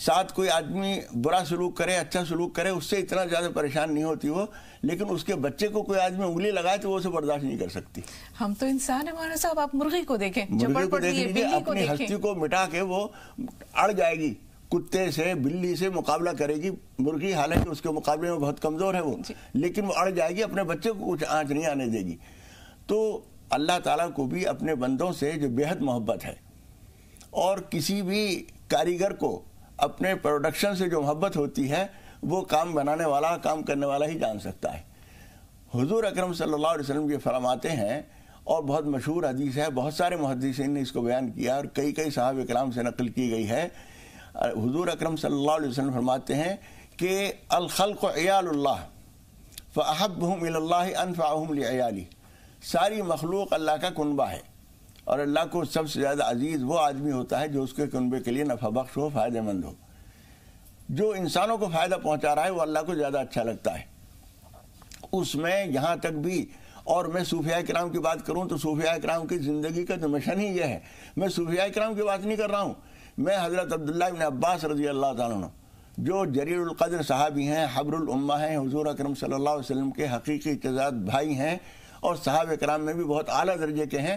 ساتھ کوئی آدمی برا سلوک کرے اچھا سلوک کرے اس سے اتنا زیادہ پریشان نہیں ہوتی وہ، لیکن اس کے بچے کو کوئی آدمی انگلی لگائے تو وہ اسے برداشت نہیں کر سکتی۔ ہم تو انسان ہیں مولانا صاحب، آپ مرغی کو دیکھیں، مرغی کو دیکھ لیجیے، اپنی ہستی کو مٹا کے وہ اڑ جائے گی، کتے سے بلی سے مقابلہ کرے گی مرغی، حالانکہ اس کے مقابلے میں بہت کمزور ہے وہ، لیکن وہ اڑ جائے گی، اپنے بچے کو کچھ آنچ نہیں آنے دے گی۔ تو اللہ تعالیٰ کو بھی اپنے بندوں سے جو بے حد محبت ہے، اور کسی بھی کاریگر کو اپنے پروڈکشن سے جو محبت ہوتی ہے وہ کام بنانے والا، کام کرنے والا ہی جان سکتا ہے۔ حضور اکرم صلی اللہ علیہ وسلم یہ فرماتے ہیں، اور بہت مشہور حدیث ہے، بہت سارے محدثین نے اس کو بیان کیا اور کئی صحابہ کرام سے نقل کی گئی ہے۔ حضور اکرم صلی اللہ علیہ وسلم فرماتے ہیں کہ الخلق عیال اللہ فاحبهم الی اللہ انفعهم لعیالی، ساری مخلوق اللہ کا کنبہ ہے، اور اللہ کو سب سے زیادہ عزیز وہ آدمی ہوتا ہے جو اس کے کنبے کے لیے نفع بخش ہو، فائدہ مند ہو۔ جو انسانوں کو فائدہ پہنچا رہا ہے وہ اللہ کو زیادہ اچھا لگتا ہے۔ اس میں یہاں تک بھی، اور میں صوفیاء کرام کی بات کروں تو صوفیاء کرام کی زندگی کا تو مشن ہی یہ ہے، میں صوفیاء کرام کی بات نہیں کر رہا ہوں، میں حضرت عبداللہ بن عباس رضی اللہ تعالیٰ عنہ جو جلیل القدر صحابی ہیں، حبر الامہ ہیں، حضور اکرم صلی اللہ علیہ وسلم کے حقیقی چچاد بھائی ہیں، اور صحابہ کرام میں بھی بہت اعلیٰ درجے کے ہیں۔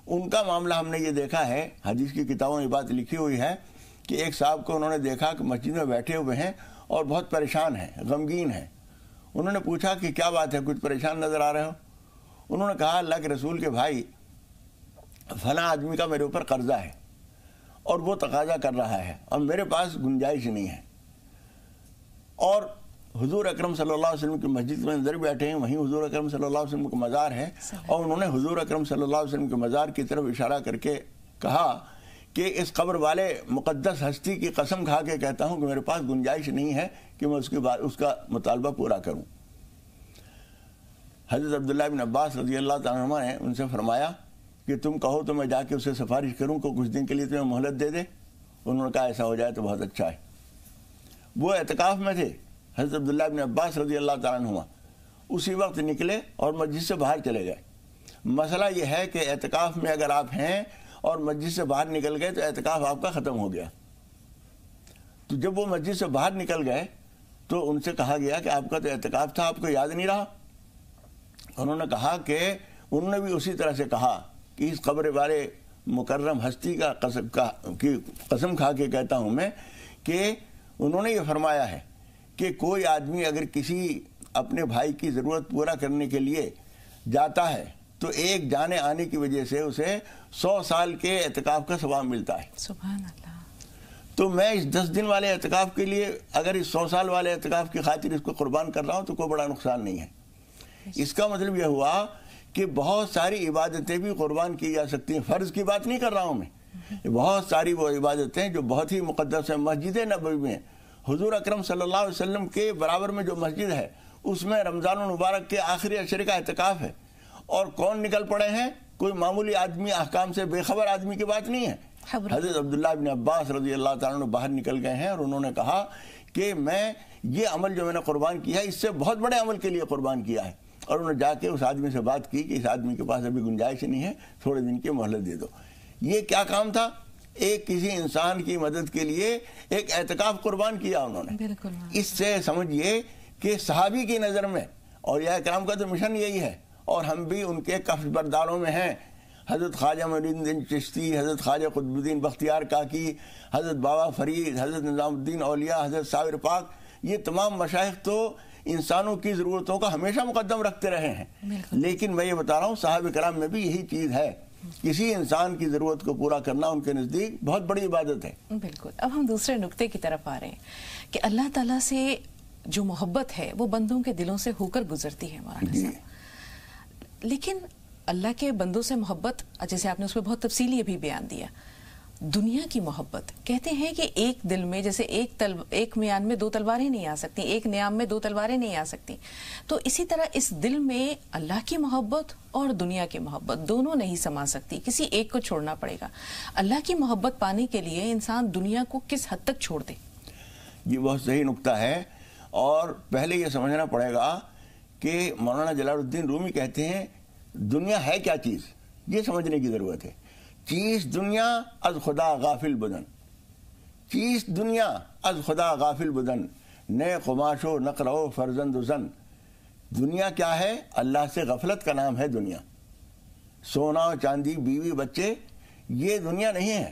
ان کا معاملہ ہم نے یہ دیکھا ہے، حدیث کی کتابوں میں بات لکھی ہوئی ہے کہ ایک صاحب کو انہوں نے دیکھا کہ مسجد میں بیٹھے ہوئے ہیں اور بہت پریشان ہیں، غمگین ہیں۔ انہوں نے پوچھا کہ کیا بات ہے، کچھ پریشان نظر آ رہے ہو؟ انہوں نے کہا اللہ کے رسول کے بھائی، فلاں آدمی کا میرے اوپر قرضہ ہے اور وہ تقاضا کر رہا ہے اور میرے پاس گنجائش نہیں ہے، اور حضور اکرم صلی اللہ علیہ وسلم کی مسجد میں اندر بیٹھے ہیں، وہیں حضور اکرم صلی اللہ علیہ وسلم کا مزار ہے، اور انہوں نے حضور اکرم صلی اللہ علیہ وسلم کے مزار کی طرف اشارہ کر کے کہا کہ اس قبر والے مقدس ہستی کی قسم کھا کے کہتا ہوں کہ میرے پاس گنجائش نہیں ہے کہ میں اس کا مطالبہ پورا کروں۔ حضرت عبداللہ بن عباس رضی اللہ تعالیٰ عنہ نے ان سے فرمایا کہ تم کہو تو میں جا کے اسے سفارش کروں کہ کچھ دن کے لیے تمہیں مہلت دے دے؟ انہوں نے کہا ایسا ہو جائے تو بہت اچھا ہے۔ وہ اعتکاف میں تھے، حضرت عبداللہ بن عباس رضی اللہ تعالیٰ عنہ اسی وقت نکلے اور مسجد سے باہر چلے گئے۔ مسئلہ یہ ہے کہ اعتکاف میں اگر آپ ہیں اور مسجد سے باہر نکل گئے تو اعتکاف آپ کا ختم ہو گیا۔ تو جب وہ مسجد سے باہر نکل گئے تو ان سے کہا گیا کہ آپ کا تو اعتکاف تھا، آپ کو یاد نہیں رہا؟ انہوں نے کہا کہ انہوں نے بھی اسی طرح سے کہا کہ اس قبر والے مکرم ہستی کا قسم کھا کے کہتا ہوں میں کہ انہوں نے یہ فرمایا ہے کہ کوئی آدمی اگر کسی اپنے بھائی کی ضرورت پورا کرنے کے لیے جاتا ہے تو ایک جانے آنے کی وجہ سے اسے 100 سال کے اعتکاف کا ثواب ملتا ہے۔ سبحان اللہ۔ تو میں اس 10 دن والے اعتکاف کے لیے اگر اس 100 سال والے اعتکاف کی خاطر اس کو قربان کر رہا ہوں تو کوئی بڑا نقصان نہیں ہے۔ اس کا مطلب یہ ہوا کہ بہت ساری عبادتیں بھی قربان کی جا سکتی ہیں، فرض کی بات نہیں کر رہا ہوں میں، بہت ساری وہ عبادتیں جو بہت ہی مقدس ہیں۔ مسجد نبوی میں حضور اکرم صلی اللہ علیہ وسلم کے برابر میں جو مسجد ہے اس میں رمضان المبارک کے آخری عشرے کا اعتکاف ہے، اور کون نکل پڑے ہیں؟ کوئی معمولی آدمی، احکام سے بے خبر آدمی کی بات نہیں ہے۔ حضرت عبداللہ بن عباس رضی اللہ تعالیٰ عنہ باہر نکل گئے ہیں اور انہوں نے کہا کہ میں یہ عمل جو میں نے قربان کیا ہے اس سے بہت بڑے عمل کے لیے قربان کیا ہے، اور انہوں نے جا کے اس آدمی سے بات کی کہ اس آدمی کے پاس ابھی گنجائش نہیں ہے، تھوڑے دن کی مہلت دے دو۔ یہ کیا کام تھا؟ ایک کسی انسان کی مدد کے لیے ایک اعتکاف قربان کیا انہوں نے۔ اس سے سمجھئے کہ صحابی کی نظر میں اولیاء کرام کا تو مشن یہی ہے، اور ہم بھی ان کے کفش برداروں میں ہیں۔ حضرت خواجہ معین الدین چشتی، حضرت خواجہ قطب الدین بختیار کاکی، حضرت بابا فرید، حضرت نظام الدین اولیاء، حضرت صابر پاک، یہ تمام مشائخ تو انسانوں کی ضرورتوں کا ہمیشہ مقدم رکھتے رہے ہیں، لیکن میں یہ بتا رہا ہوں صحابہ کرام میں بھی یہی چیز ہے، کسی انسان کی ضرورت کو پورا کرنا ان کے نزدیک بہت بڑی عبادت ہے۔ بالکل۔ اب ہم دوسرے نقطے کی طرف آ رہے ہیں کہ اللہ تعالیٰ سے جو محبت ہے وہ بندوں کے دلوں سے ہو کر گزرتی ہے مولانا صاحب، لیکن اللہ کے بندوں سے محبت، جیسے آپ نے اس پہ بہت تفصیلی ابھی بیان دیا، دنیا کی محبت کہتے ہیں کہ ایک دل میں جیسے ایک میان میں 2 تلواریں نہیں آ سکتی، ایک نیام میں 2 تلواریں نہیں آ سکتی، تو اسی طرح اس دل میں اللہ کی محبت اور دنیا کی محبت دونوں نہیں سما سکتی، کسی ایک کو چھوڑنا پڑے گا۔ اللہ کی محبت پانے کے لیے انسان دنیا کو کس حد تک چھوڑ دے؟ یہ بہت صحیح نقطہ ہے، اور پہلے یہ سمجھنا پڑے گا کہ مولانا جلال الدین رومی کہتے ہیں دنیا ہے کیا چیز، یہ سمجھنے کی ضرورت ہے۔ چیز دنیا از خدا غافل بدن، چیز دنیا از خدا غافل بدن، نئے قماش و نقر و فرزند و زن. دنیا کیا ہے؟ اللہ سے غفلت کا نام ہے دنیا. سونا چاندی بیوی بچے یہ دنیا نہیں ہے.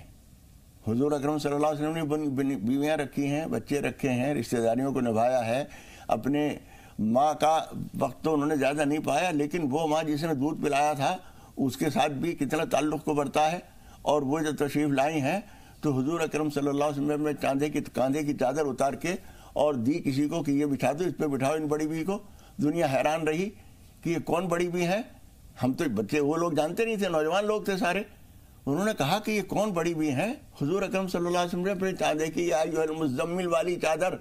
حضور اکرم صلی اللہ علیہ وسلم نے بیویاں رکھی ہیں، بچے رکھے ہیں، رشتہ داریوں کو نبھایا ہے. اپنے ماں کا وقت تو انہوں نے زیادہ نہیں پایا، لیکن وہ ماں جس نے دودھ پلایا تھا اس کے ساتھ بھی کتنا تعلق کو برتا ہے. اور وہ جو تشریف لائی ہیں تو حضور اکرم صلی اللہ علیہ وسلم نے کاندھے کی چادر اتار کے اور دی کسی کو کہ یہ بچھا دو، اس پہ بٹھاؤ ان بڑی بیوی کو. دنیا حیران رہی کہ یہ کون بڑی بیوی ہے. ہم تو بچے وہ لوگ جانتے نہیں تھے، نوجوان لوگ تھے سارے. انہوں نے کہا کہ یہ کون بڑی بیوی ہے؟ حضور اکرم صلی اللہ علیہ وسلم نے اپنے چاندے کی یا ایھا المزمل والی چادر،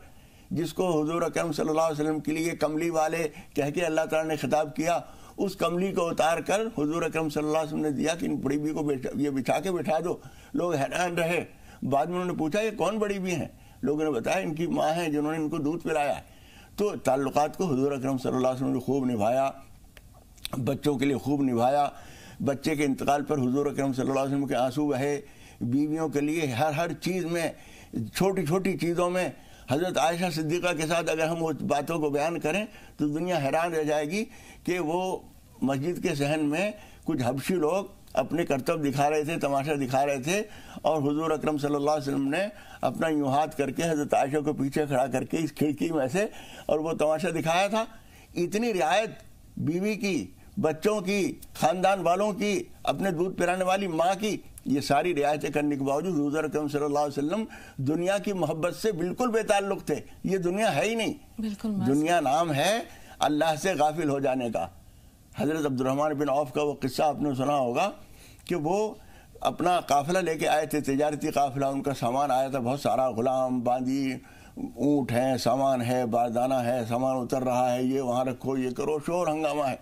جس کو حضور اکرم صلی اللہ علیہ وسلم کے لیے کملی والے کہہ کے اللہ تعالیٰ نے خطاب کیا، اس کملی کو اتار کر حضور اکرم صلی اللہ علیہ وسلم نے دیا کہ ان بڑی بیوی کو یہ بچھا کے بٹھا دو. لوگ حیران رہے. بعد میں انہوں نے پوچھا یہ کون بڑی بیوی ہیں؟ لوگوں نے بتایا ان کی ماں ہیں جنہوں نے ان کو دودھ پلایا ہے. تو تعلقات کو حضور اکرم صلی اللہ علیہ وسلم نے خوب نبھایا، بچوں کے لیے خوب نبھایا. بچے کے انتقال پر حضور اکرم صلی اللہ علیہ وسلم کے آنسو بہے. بیویوں کے لیے ہر چیز میں، چھوٹی چھوٹی چیزوں میں حضرت عائشہ صدیقہ کے ساتھ اگر ہم وہ باتوں کو بیان کریں تو دنیا حیران رہ جائے گی کہ وہ مسجد کے صحن میں کچھ حبشی لوگ اپنے کرتب دکھا رہے تھے، تماشا دکھا رہے تھے، اور حضور اکرم صلی اللہ علیہ وسلم نے اپنا یوں ہاتھ کر کے حضرت عائشہ کو پیچھے کھڑا کر کے اس کھڑکی میں سے اور وہ تماشا دکھایا تھا. اتنی رعایت بیوی کی، بچوں کی، خاندان والوں کی، اپنے دودھ پلانے والی ماں کی، یہ ساری رعایتیں کرنے کے باوجود حضور اکرم صلی اللہ علیہ وسلم دنیا کی محبت سے بالکل بے تعلق تھے. یہ دنیا ہے ہی نہیں. دنیا نام ہے اللہ سے غافل ہو جانے کا. حضرت عبد الرحمن بن عوف کا وہ قصہ آپ نے سنا ہوگا کہ وہ اپنا قافلہ لے کے آئے تھے، تجارتی قافلہ. ان کا سامان آیا تھا بہت سارا، غلام، باندی، اونٹ ہیں، سامان ہے، باردانہ ہے، سامان اتر رہا ہے، یہ وہاں رکھو، یہ کرو، شور ہنگامہ ہے.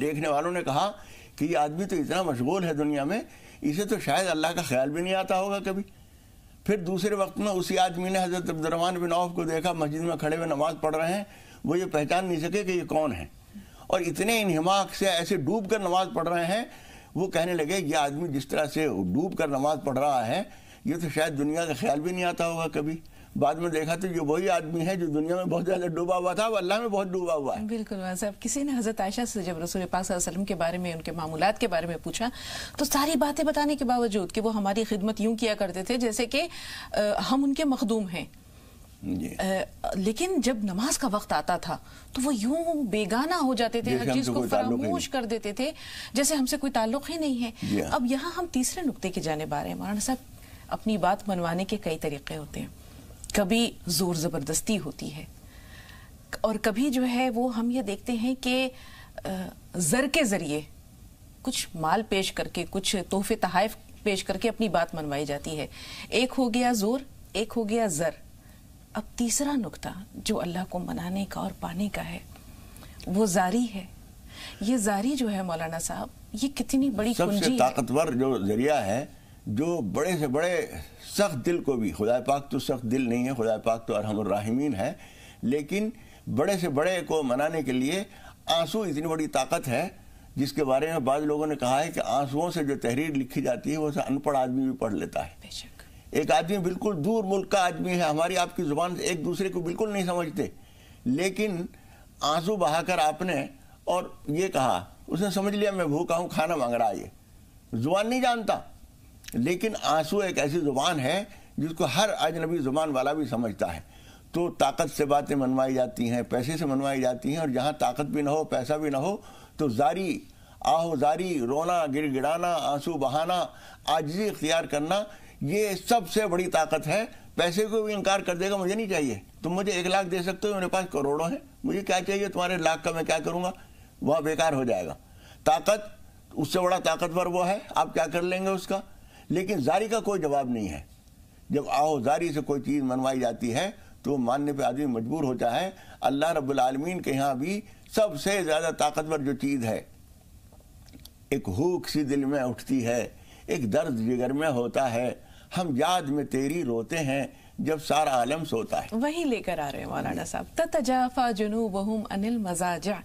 دیکھنے والوں نے کہا کہ یہ آدمی تو اتنا مشغول ہے دنیا میں، اسے تو شاید اللہ کا خیال بھی نہیں آتا ہوگا کبھی. پھر دوسرے وقت میں اسی آدمی نے حضرت عبد الرحمن بن عوف کو دیکھا مسجد میں کھڑے ہوئے نماز پڑھ رہے ہیں. وہ یہ پہچان نہیں سکے کہ یہ کون ہے، اور اتنے انہماک سے ایسے ڈوب کر نماز پڑھ رہے ہیں. وہ کہنے لگے یہ آدمی جس طرح سے ڈوب کر نماز پڑھ رہا ہے یہ تو شاید دنیا کا خیال بھی نہیں آتا ہوگا کبھی. بعد میں دیکھا تو یہ وہی آدمی ہے جو دنیا میں بہت زیادہ ڈوبا ہوا تھا، وہ اللہ میں بہت ڈوبا ہوا ہے. بالکل صاحب. کسی نے حضرت عائشہ سے جب رسول پاک صلی اللہ علیہ وسلم کے بارے میں، ان کے معمولات کے بارے میں پوچھا تو ساری باتیں بتانے کے باوجود کہ وہ ہماری خدمت یوں کیا کرتے تھے جیسے کہ ہم ان کے مخدوم ہیں، لیکن جب نماز کا وقت آتا تھا تو وہ یوں بیگانہ ہو جاتے تھے، ہر چیز کو فراموش کر دیتے تھے جیسے ہم سے کوئی تعلق ہی نہیں ہے. اب یہاں ہم تیسرے نقطے کی جانب آ رہے ہیں. مولانا صاحب، اپنی بات منوانے کے کئی طریقے ہوتے ہیں. کبھی زور زبردستی ہوتی ہے، اور کبھی جو ہے وہ ہم یہ دیکھتے ہیں کہ زر کے ذریعے کچھ مال پیش کر کے، کچھ تحفے تحائف پیش کر کے اپنی بات منوائی جاتی ہے. ایک ہو گیا زور، ایک ہو گیا زر. اب تیسرا نقطہ جو اللہ کو منانے کا اور پانے کا ہے وہ زاری ہے. یہ زاری جو ہے مولانا صاحب، یہ کتنی بڑی کنجی ہے. سب سے طاقتور جو ذریعہ ہے، جو بڑے سے بڑے سخت دل کو بھی، خدا پاک تو سخت دل نہیں ہے، خدا پاک تو ارحم الراحمین ہے، لیکن بڑے سے بڑے کو منانے کے لیے آنسو اتنی بڑی طاقت ہے جس کے بارے میں بعض لوگوں نے کہا ہے کہ آنسوؤں سے جو تحریر لکھی جاتی ہے وہ ان پڑھ آدمی بھی پڑھ لیتا ہے. بے شک. ایک آدمی بالکل دور ملک کا آدمی ہے، ہماری آپ کی زبان سے ایک دوسرے کو بالکل نہیں سمجھتے، لیکن آنسو بہا کر آپ نے اور یہ کہا، اس نے سمجھ لیا میں بھوکا ہوں، کھانا مانگ رہا ہے. یہ زبان نہیں جانتا، لیکن آنسو ایک ایسی زبان ہے جس کو ہر اجنبی زبان والا بھی سمجھتا ہے. تو طاقت سے باتیں منوائی جاتی ہیں، پیسے سے منوائی جاتی ہیں، اور جہاں طاقت بھی نہ ہو، پیسہ بھی نہ ہو تو زاری، آہو زاری، رونا، گڑ گڑانا، آنسو بہانا، عاجزی اختیار کرنا، یہ سب سے بڑی طاقت ہے. پیسے کو بھی انکار کر دے گا، مجھے نہیں چاہیے، تم مجھے 1 لاکھ دے سکتے ہو، میرے پاس کروڑوں ہیں، مجھے کیا چاہیے تمہارے لاکھ کا، میں کیا کروں گا، وہاں بیکار ہو جائے گا. طاقت، اس سے بڑا طاقتور وہ ہے، آپ کیا کر لیں گے اس کا. لیکن زاری کا کوئی جواب نہیں ہے. جب آہو زاری سے کوئی چیز منوائی جاتی ہے تو وہ ماننے پہ آدمی مجبور ہوتا ہے. اللہ رب العالمین کے یہاں بھی سب سے زیادہ طاقتور جو چیز ہے، ایک ہوک سی دل میں اٹھتی ہے، ایک درد جگر میں ہوتا ہے، ہم یاد میں تیری روتے ہیں جب سارا عالم سوتا ہے. وہی لے کر آ رہے ہیں مولانا صاحب. تتجافا جنوبہم عن المضاجع.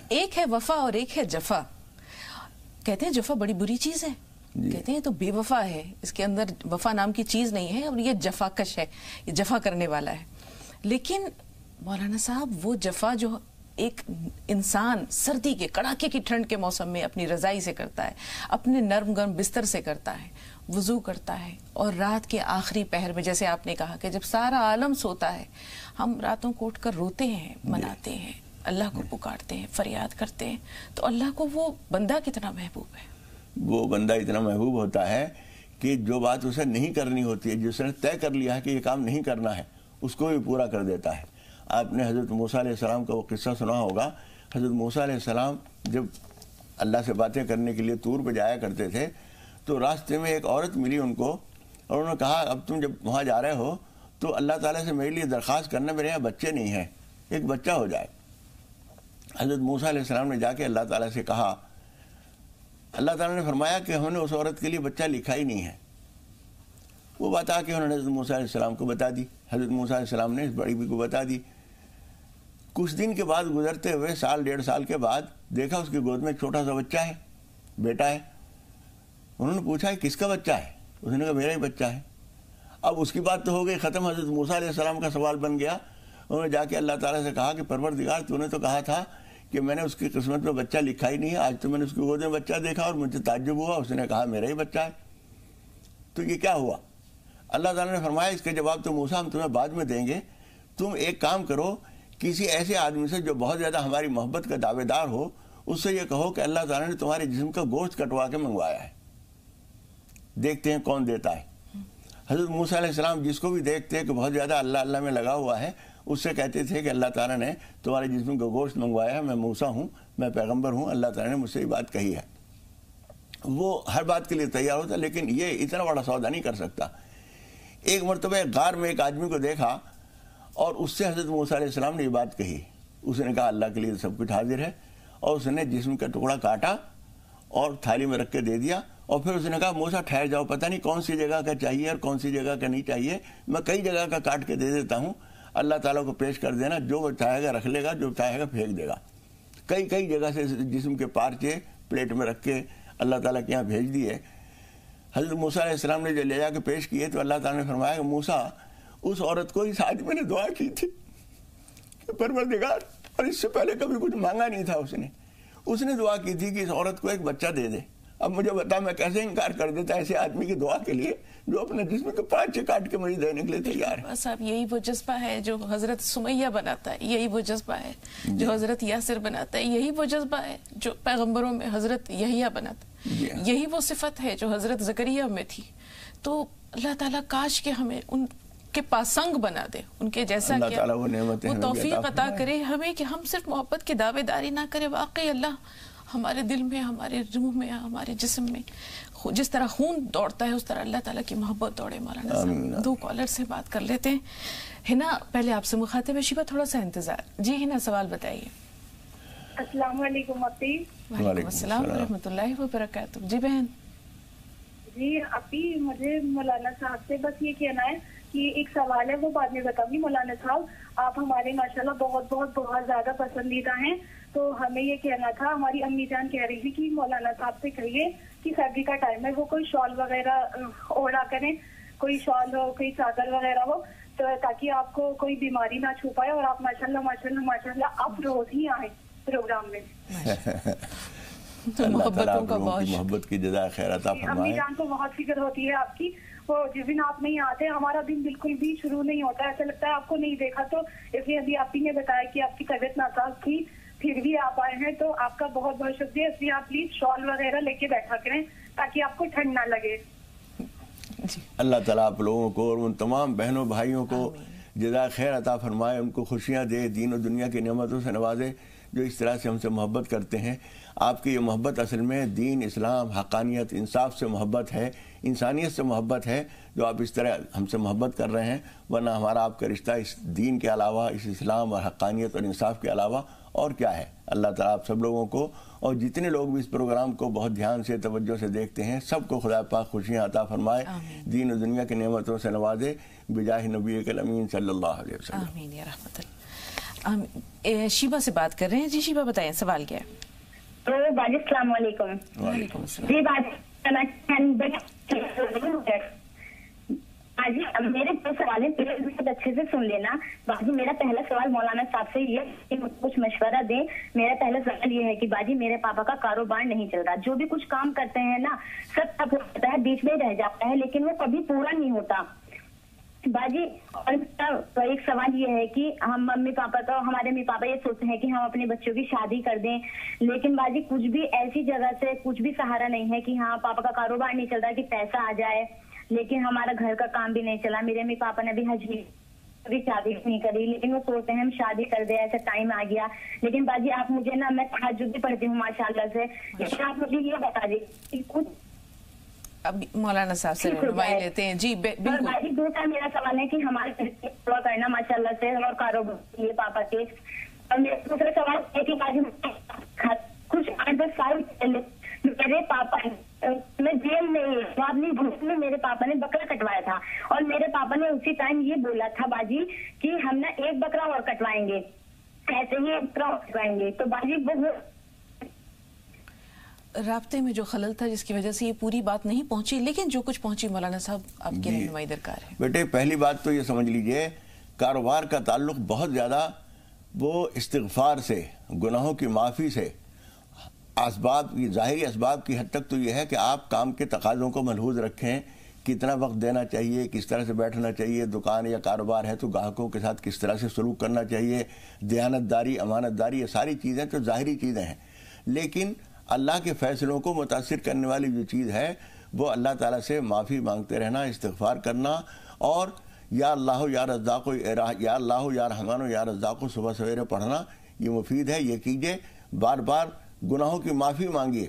ایک ہے وفا اور ایک ہے جفا. کہتے ہیں جفا بڑی بری چیز ہے، کہتے ہیں تو بے وفا ہے، اس کے اندر وفا نام کی چیز نہیں ہے، اور یہ جفا کش ہے، یہ جفا کرنے والا ہے. لیکن مولانا صاحب وہ جفا جو ایک انسان سردی کے کڑاکے کی ٹھنڈ کے موسم میں اپنی رضائی سے کرتا ہے، اپنے نرم گرم بستر سے کرتا ہے، وضو کرتا ہے، اور رات کے آخری پہر میں جیسے آپ نے کہا کہ جب سارا عالم سوتا ہے ہم راتوں کو اٹھ کر روتے ہیں، مناتے ہیں، اللہ کو پکارتے ہیں، فریاد کرتے ہیں، تو اللہ کو وہ بندہ کتنا محبوب ہے. وہ بندہ اتنا محبوب ہوتا ہے کہ جو بات اسے نہیں کرنی ہوتی ہے، جس نے طے کر لیا ہے کہ یہ کام نہیں کرنا ہے، اس کو بھی پورا کر دیتا ہے. آپ نے حضرت موسیٰ علیہ السلام کا وہ قصہ سنا ہوگا. حضرت موسیٰ علیہ السلام جب اللہ سے باتیں کرنے کے لیے طور پہ جایا کرتے تھے تو راستے میں ایک عورت ملی ان کو، اور انہوں نے کہا اب تم جب وہاں جا رہے ہو تو اللہ تعالیٰ سے میرے لیے درخواست کرنا، میرے یہاں بچے نہیں ہیں، ایک بچہ ہو جائے. حضرت موسیٰ علیہ السلام نے جا کے اللہ تعالیٰ سے کہا. اللہ تعالیٰ نے فرمایا کہ ہم نے اس عورت کے لیے بچہ لکھا ہی نہیں ہے. وہ بات آ کے انہوں نے حضرت موسیٰ علیہ السلام کو بتا دی. حضرت موسیٰ علیہ السلام نے اس بڑی بی کو بتا دی. کچھ دن کے بعد گزرتے ہوئے سال ڈیڑھ سال کے بعد دیکھا اس کی گود میں ایک چھوٹا سا بچہ ہے، بیٹا ہے. انہوں نے پوچھا ہے کس کا بچہ ہے؟ اس نے کہا میرا ہی بچہ ہے. اب اس کی بات تو ہو گئی ختم. حضرت موسیٰ علیہ السلام کا سوال بن گیا. انہوں نے جا کے اللہ تعالیٰ سے کہا کہ پروردگار تو نے تو کہا تھا کہ میں نے اس کی قسمت میں بچہ لکھا ہی نہیں ہے، آج تو میں نے اس کی گود میں بچہ دیکھا اور مجھے تعجب ہوا. اس نے کہا میرا ہی بچہ ہے. تو یہ کیا ہوا؟ اللہ تعالیٰ نے فرمایا اس کے جواب تو موسیٰ ہم تمہیں بعد میں دیں گے. تم ایک کام کرو، کسی ایسے آدمی سے جو بہت زیادہ ہماری محبت کا دعوے دار ہو، اس سے یہ کہو کہ اللہ تعالیٰ نے تمہارے جسم کا گوشت کٹوا کے منگوایا ہے، دیکھتے ہیں کون دیتا ہے. حضرت موسیٰ علیہ السلام جس کو بھی دیکھتے ہیں کہ بہت زیادہ اللہ اللہ میں لگا ہوا ہے، اس سے کہتے تھے کہ اللہ تعالیٰ نے تمہارے جسم کا گوشت منگوایا ہے، میں موسیٰ ہوں، میں پیغمبر ہوں، اللہ تعالیٰ نے مجھ سے یہ بات کہی ہے. وہ ہر بات کے لیے تیار ہوتا، لیکن یہ اتنا بڑا سودا نہیں کر سکتا. ایک مرتبہ ایک غار میں ایک آدمی کو دیکھا اور اس سے حضرت موسیٰ علیہ السلام نے یہ بات کہی. اس نے کہا اللہ کے لیے سب کچھ حاضر ہے، اور اس نے جسم کا ٹکڑا کاٹا اور تھالی میں رکھ کے دے دیا. اور پھر اس نے کہا موسیٰ ٹھہر جاؤ، پتہ نہیں کون سی جگہ کا چاہیے اور کون سی جگہ کا نہیں چاہیے، میں کئی جگہ کا کاٹ کے دے دیتا ہوں، اللہ تعالیٰ کو پیش کر دینا، جو وہ چاہے گا رکھ لے گا، جو چاہے گا پھینک دے گا. کئی جگہ سے جسم کے پارچے پلیٹ میں رکھ کے اللہ تعالیٰ کے یہاں بھیج دیے. حضرت موسیٰ علیہ السلام نے جو لے جا کے پیش کیے تو اللہ تعالیٰ نے فرمایا کہ موسیٰ اس عورت کو اس آدمی نے دعا کی تھی کہ پروردگار، اور اس سے پہلے کبھی کچھ مانگا نہیں تھا اس نے دعا کی تھی کہ اس عورت کو ایک بچہ دے دے. اب مجھے بتا میں کیسے انکار کر دیتا ایسے آدمی کی دعا کے لیے جو اپنے جسم کے پانچے کاٹ کے مجھے دینے کے لیے تیار ہے. بس اب یہی وہ جذبہ ہے جو حضرت سمیہ بناتا ہے، یہی وہ جذبہ ہے جو حضرت یاسر بناتا ہے، یہی وہ جذبہ ہے جو پیغمبروں میں حضرت یحییٰ بناتا ہے، یہی وہ صفت ہے جو حضرت زکریا میں تھی. تو اللہ تعالیٰ کاش کہ ہمیں ان کے پاسنگ بنا دے، ان کے جیسا کیا وہ توفیق عطا کرے ہمیں کہ ہم صرف محبت کی دعوے داری نہ کرے. واقعی اللہ ہمارے دل میں، ہمارے روح میں، ہمارے جسم میں جس طرح خون دوڑتا ہے اس طرح اللہ تعالیٰ کی محبت دوڑے. مولانا صاحب 2 کالر سے بات کر لیتے ہیں. ہنا پہلے آپ سے مخاطب ہے، شیبہ تھوڑا سا انتظار. جی ہنا سوال بتائیے. السلام علیکم اپی. وعلیکم السلام ورحمۃ اللہ وبرکاتہ. جی بہن. جی اپی مجھے مولانا صاحب سے بس یہ کہنا ہے کہ ایک سوال ہے وہ بعد میں بتاؤں گی. مولانا صاحب آپ ہمارے ماشاءاللہ بہت زیادہ پسندیدہ ہیں، تو ہمیں یہ کہنا تھا، ہماری امی جان کہہ رہی تھی کہ مولانا صاحب سے کہیے کہ سردی کا ٹائم ہے وہ کوئی شال وغیرہ اوڑھا کریں، کوئی شال ہو، کوئی چادر وغیرہ ہو، تو تاکہ آپ کو کوئی بیماری نہ چھو پائے اور آپ ماشاءاللہ آپ روز ہی آئیں پروگرام میں. محبتوں کا محبت کی جزائے خیر عطا فرمائے. امی جان کو بہت فکر ہوتی ہے آپ کی. وہ جس دن آپ نہیں آتے ہمارا دن بالکل بھی شروع نہیں ہوتا، ایسا لگتا ہے آپ کو نہیں دیکھا. تو اس لیے ابھی آپ ہی نے بتایا کہ آپ کی طبیعت ناساز تھی پھر بھی آپ آئے ہیں، تو آپ کا بہت شکریہ. اس لیے آپ پلیز شال وغیرہ لے کے بیٹھا کریں تاکہ آپ کو ٹھنڈ نہ لگے. اللہ تعالیٰ آپ لوگوں کو اور ان تمام بہنوں بھائیوں کو جزائے خیر عطا فرمائے، ان کو خوشیاں دے، دین و دنیا کی نعمتوں سے نوازے جو اس طرح سے ہم سے محبت کرتے ہیں. آپ کی یہ محبت اصل میں دین، اسلام، حقانیت، انصاف سے محبت ہے، انسانیت سے محبت ہے جو آپ اس طرح ہم سے محبت کر رہے ہیں. ورنہ ہمارا آپ کا رشتہ اس دین کے علاوہ، اس اسلام اور حقانیت اور انصاف کے علاوہ اور کیا ہے. اللہ تعالیٰ آپ سب لوگوں کو اور جتنے لوگ بھی اس پروگرام کو بہت دھیان سے توجہ سے دیکھتے ہیں سب کو خدا پاک خوشیاں عطا فرمائے، دین و دنیا کی نعمتوں سے نوازے، بجاہ نبی الامین صلی اللہ علیہ وسلم. آمین یا رحمت اللہ. شیبہ سے بات کر رہے ہیں. جی شیبہ بتائیں سوال کیا ہے. تو باجی السلام علیکم. وعلیکم السلام. جی باجی جی میرے دو سوال ہیں، بہت اچھے سے سن لینا باجی۔ میرا پہلا سوال مولانا صاحب سے یہ کہ مجھے کچھ مشورہ دیں۔ میرا پہلا سوال یہ ہے کہ باجی میرے پاپا کا کاروبار نہیں چل رہا، جو بھی کچھ کام کرتے ہیں نا سب تب ہوتا ہے، بیچ میں رہ جاتا ہے، لیکن وہ کبھی پورا نہیں ہوتا باجی۔ اور ایک سوال یہ ہے کہ ہم ہمارے ممی پاپا یہ سوچتے ہیں کہ ہم اپنے بچوں کی شادی کر دیں، لیکن باجی کچھ بھی ایسی جگہ سے کچھ بھی سہارا نہیں ہے کہ ہاں پاپا کا کاروبار نہیں چل رہا کہ پیسہ آ جائے، لیکن ہمارا گھر کا کام بھی نہیں چلا۔ میرے امی پاپا نے بھی حج بھی شادی نہیں کری، لیکن وہ سوچتے ہیں ہم شادی کر دیں، ایسا ٹائم آ گیا۔ لیکن باجی آپ مجھے نا، میں تہجد بھی پڑھتی ہوں ماشاء اللہ سے، لیکن آپ مجھے یہ بتا دیجیے کچھ اب مولانا صاحب سے رہنمائی لیتے ہیں جی بالکل۔ باجی دوسرا میرا سوال ہے کہ ہمارے دعا کرنا ماشاء اللہ سے اور کاروبار پاپا کے۔ اور میرا دوسرا سوال ہے کہ باجی کچھ 8-10 سال پہلے میرے پاپا میں جیل میں میرے پاپا نے بکرا کٹوایا تھا، اور میرے پاپا نے اسی ٹائم یہ بولا تھا باجی کہ ہم نا ایک بکرا اور کٹوائیں گے، ایسے ہی ایک بکرا اور کٹوائیں گے۔ تو باجی وہ رابطے میں جو خلل تھا جس کی وجہ سے یہ پوری بات نہیں پہنچی، لیکن جو کچھ پہنچی مولانا صاحب آپ کی رہنمائی درکار ہے۔ بیٹے پہلی بات تو یہ سمجھ لیجئے، کاروبار کا تعلق بہت زیادہ وہ استغفار سے، گناہوں کی معافی سے، اسباب کی ظاہری اسباب کی حد تک تو یہ ہے کہ آپ کام کے تقاضوں کو ملحوظ رکھیں، کتنا وقت دینا چاہیے، کس طرح سے بیٹھنا چاہیے، دکان یا کاروبار ہے تو گاہکوں کے ساتھ کس طرح سے سلوک کرنا چاہیے، دیانت داری، امانت داری، یہ ساری چیزیں تو ظاہری چیزیں ہیں، لیکن اللہ کے فیصلوں کو متاثر کرنے والی جو چیز ہے وہ اللہ تعالیٰ سے معافی مانگتے رہنا، استغفار کرنا، اور یا اللہ یا رزاق، یا اللہ یا رحمان یا رزاق صبح سویرے پڑھنا، یہ مفید ہے، یہ کیجئے۔ بار بار گناہوں کی معافی مانگیے۔